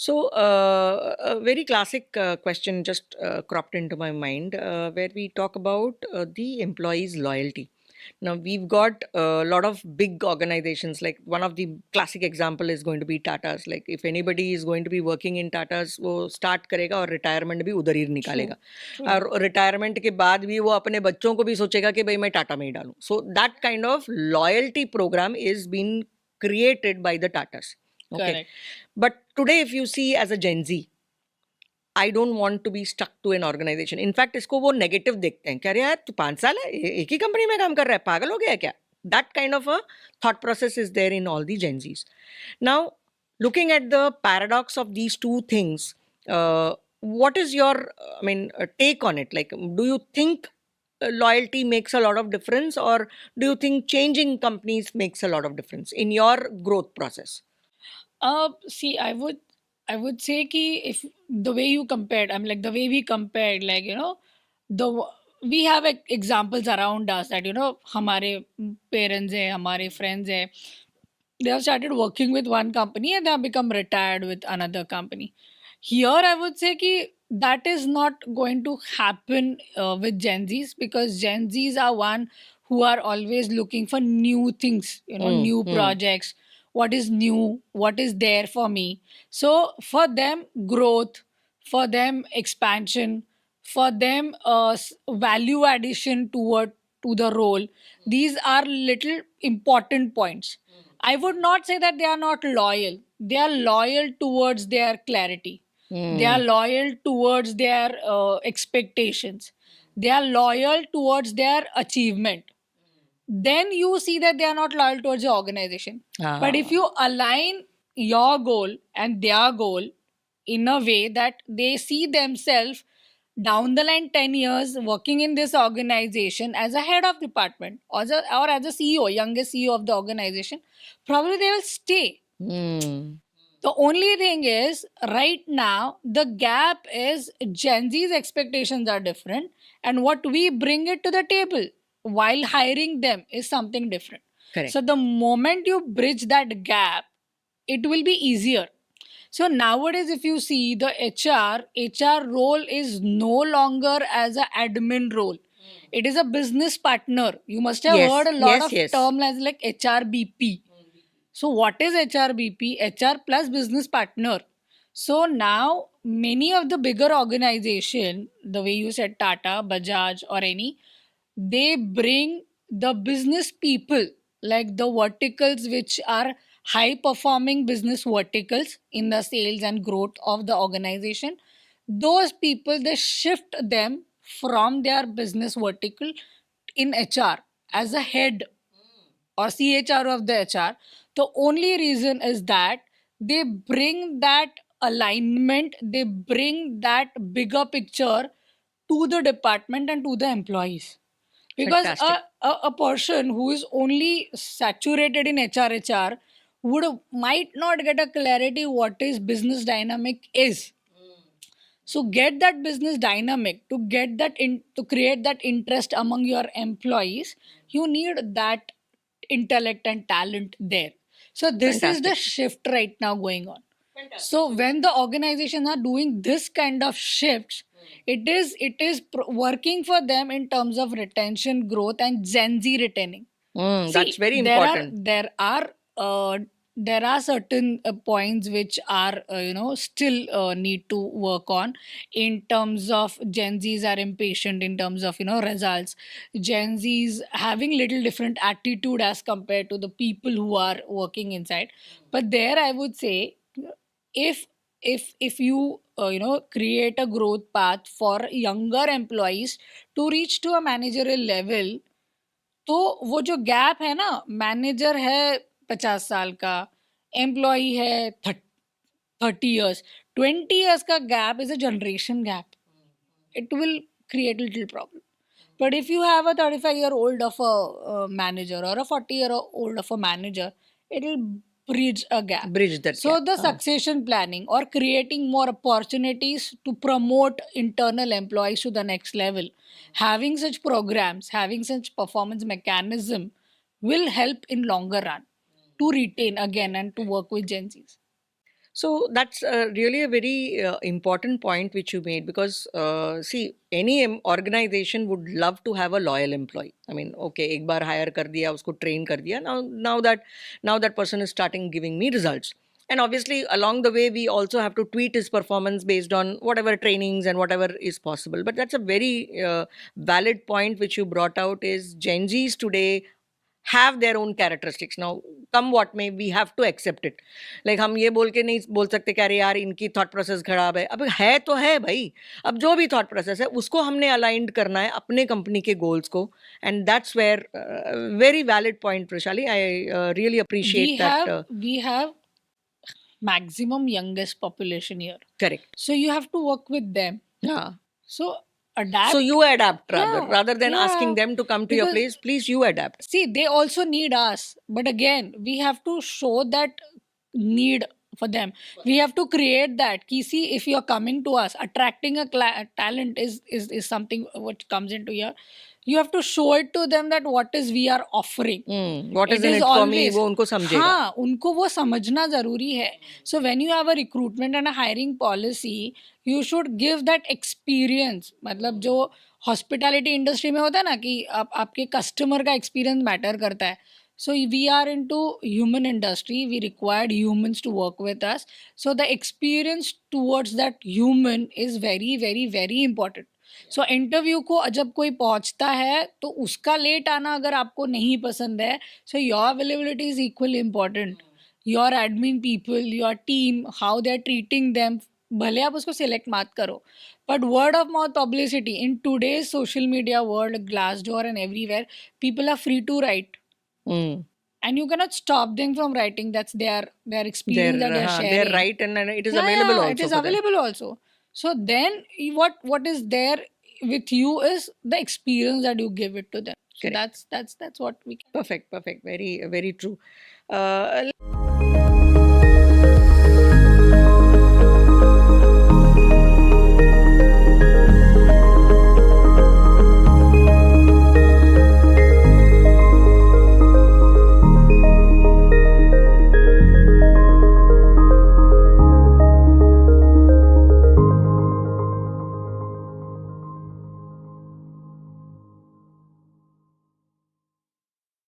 So, a very classic question just cropped into my mind where we talk about the employees' loyalty. Now, we've got a lot of big organizations, like one of the classic example is going to be Tata's. Like, if anybody is going to be working in Tata's, वो start करेगा और retirement भी उधर ही True. निकालेगा True. और retirement के बाद भी वो अपने बच्चों को भी सोचेगा कि भाई मैं टाटा में ही डालूं. So, that kind of loyalty program is being created by the Tatas. Okay. Correct. But today, if you see as a Gen Z, I don't want to be stuck to an organization. In fact, इसको वो negative देखते हैं. कह रहे यार तू 5 साल है एक ही कंपनी में काम कर रहा है पागल हो गया है क्या? That kind of a thought process is there in all the Gen Zs. Now, looking at the paradox of these two things, what is your, take on it? Like, do you think loyalty makes a lot of difference, or do you think changing companies makes a lot of difference in your growth process? See, I would say कि if the way you compared, I'm like the way we compared, like we have examples around us that हमारे parents है, हमारे friends है, they have started working with one company and they have become retired with another company. Here, I would say कि that is not going to happen with Gen Zs, because Gen Zs are one who are always looking for new things, new projects. What is new? What is there for me? So for them, growth, for them, expansion, for them, value addition to the role. These are little important points. I would not say that they are not loyal. They are loyal towards their clarity. They are loyal towards their expectations. They are loyal towards their achievement. Then you see that they are not loyal towards the organization. But if you align your goal and their goal in a way that they see themselves down the line 10 years working in this organization as a head of department, or as a CEO, youngest CEO of the organization, probably they will stay. The only thing is, right now, the gap is Gen Z's expectations are different, and what we bring it to the table while hiring them is something different. Correct. So, the moment you bridge that gap, it will be easier. So, nowadays, if you see the HR role is no longer as an admin role. It is a business partner. You must have Yes, heard a lot yes, of yes. terms as like HRBP. So what is HRBP? HR plus business partner. So now many of the bigger organization, the way you said Tata, Bajaj or any, they bring the business people, like the verticals which are high performing business verticals in the sales and growth of the organization. Those people, they shift them from their business vertical in HR as a head or CHR of the HR. The only reason is that they bring that alignment, they bring that bigger picture to the department and to the employees. Because Fantastic. a person who is only saturated in HR might not get a clarity what is business dynamic is. So get that business dynamic, to get that in, to create that interest among your employees. You need that intellect and talent there. So this is the Fantastic. shift right now going on. So when the organizations are doing this kind of shifts, it is working for them in terms of retention, growth, and Gen Z retaining. That's See, very there are important. there are certain points which are still need to work on in terms of Gen Zs are impatient in terms of results. Gen Zs having little different attitude as compared to the people who are working inside. But there, I would say, if if you create a growth path for younger employees to reach to a managerial level, तो वो जो gap है ना, manager है 50 साल का, employee है 30 years, 20 years का gap is a generation gap. It will create a little problem. But if you have a 35-year-old of a manager or a 40-year-old of a manager, it will bridge a gap. Bridge that So gap. the succession planning or creating more opportunities to promote internal employees to the next level, having such programs, having such performance mechanism will help in longer run to retain again and to work with Gen Zs. So that's really a very important point which you made, because see, any organization would love to have a loyal employee. I mean, okay, एक बार hire कर दिया, उसको train कर दिया, now that person is starting giving me results. And obviously along the way we also have to tweak his performance based on whatever trainings and whatever is possible. But that's a very valid point which you brought out, is Gen Zs today have their own characteristics. Now come what may, we have to accept it. Like हम ये बोल के नहीं बोल सकते कि अरे यार इनकी थॉट प्रोसेस खराब है. अब है तो है भाई. अब जो भी थॉट प्रोसेस है उसको हमने अलाइंड करना है अपने कंपनी के गोल्स को. And that's where very valid point Prashali. I really appreciate that. We have maximum youngest population here, Correct. so you have to work with them. Yeah. So adapt. So you adapt Yeah, rather than asking yeah. them to come to your Because place. Please, you adapt. see, they also need us, but again, we have to show that need for them. We have to create that. Ki, see, if you're coming to us, attracting a talent is something which comes into here. You have to show it to them that what is we are offering. What is It in is it for me, always वो उनको समझेगा. हाँ, उनको वो समझना जरूरी है. So when you have a recruitment and a hiring policy, you should give that experience. मतलब जो hospitality industry में होता है ना कि आपके customer का experience matter करता है. So we are into human industry. We required humans to work with us. So the experience towards that human is very, very, very important. So interview को जब कोई पहुंचता है तो उसका लेट आना अगर आपको नहीं पसंद है, so your availability is equally important. Your admin people, your team, how they are treating them, भले आप उसको सिलेक्ट मत करो, but word of mouth publicity in today's social media world, Glassdoor and everywhere, people are free to write. And you cannot stop them from writing. That's their experience that they're sharing. They're right, and it is available also. It is for them. available also. So then what is there with you is the experience that you give it to them. So Correct. that's what we can. Perfect. Very, very true.